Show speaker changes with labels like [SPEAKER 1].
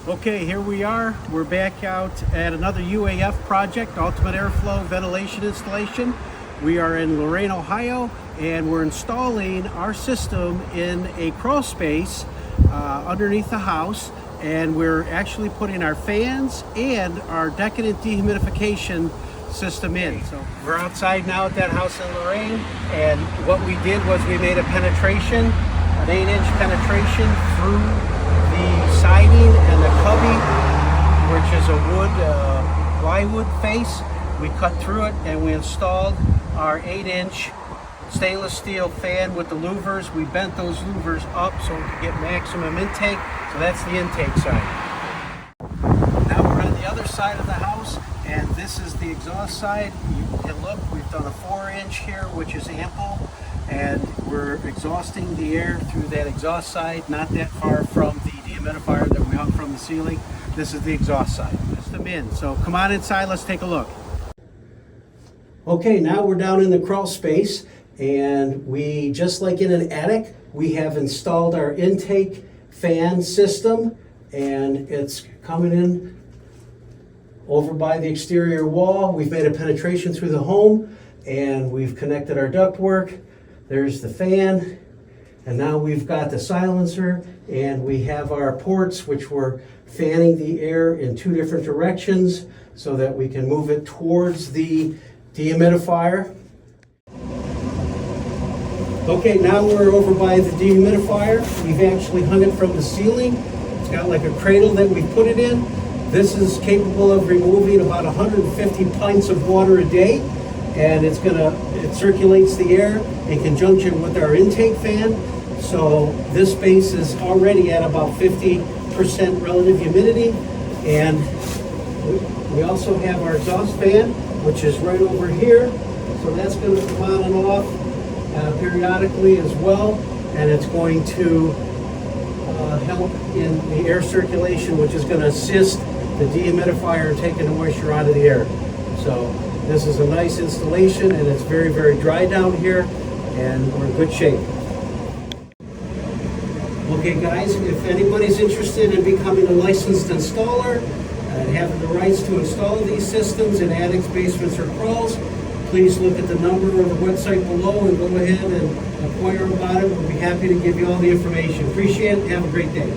[SPEAKER 1] Okay, here we are. We're back out at another UAF project, Ultimate Airflow Ventilation Installation. We are in Lorain, Ohio, and we're installing our system in a crawl space underneath the house, and we're actually putting our fans and our decadent dehumidification system in. So we're outside now at that house in Lorain, and what we did was we made a penetration, an 8-inch penetration through the siding and the cubby, which is a wood plywood face. We cut through it and we installed our 8-inch stainless steel fan with the louvers. We bent those louvers up so we could get maximum intake. So that's the intake side. Now we're on the other side of the house, and this is the exhaust side. You can look, we've done a 4-inch here, which is ample, and we're exhausting the air through that exhaust side, not that far from the dehumidifier that we hung from the ceiling. This is the exhaust side. Just them in. So come on inside, let's take a look. Okay, now we're down in the crawl space, and we, just like in an attic, we have installed our intake fan system, and it's coming in over by the exterior wall. We've made a penetration through the home, and we've connected our ductwork. There's the fan, and now we've got the silencer, and we have our ports, which we're fanning the air in 2 different directions so that we can move it towards the dehumidifier. Okay, now we're over by the dehumidifier. We've actually hung it from the ceiling. It's got like a cradle that we put it in. This is capable of removing about 150 pints of water a day, and it circulates the air in conjunction with our intake fan. So this space is already at about 50% relative humidity, and we also have our exhaust fan, which is right over here. So that's going to come on and off periodically as well, and it's going to help in the air circulation, which is going to assist the dehumidifier in taking the moisture out of the air. So this is a nice installation, and it's very, very dry down here, and we're in good shape. Okay guys, if anybody's interested in becoming a licensed installer and having the rights to install these systems in attics, basements, or crawls, please look at the number on the website below and go ahead and inquire about it. We'll be happy to give you all the information. Appreciate it. Have a great day.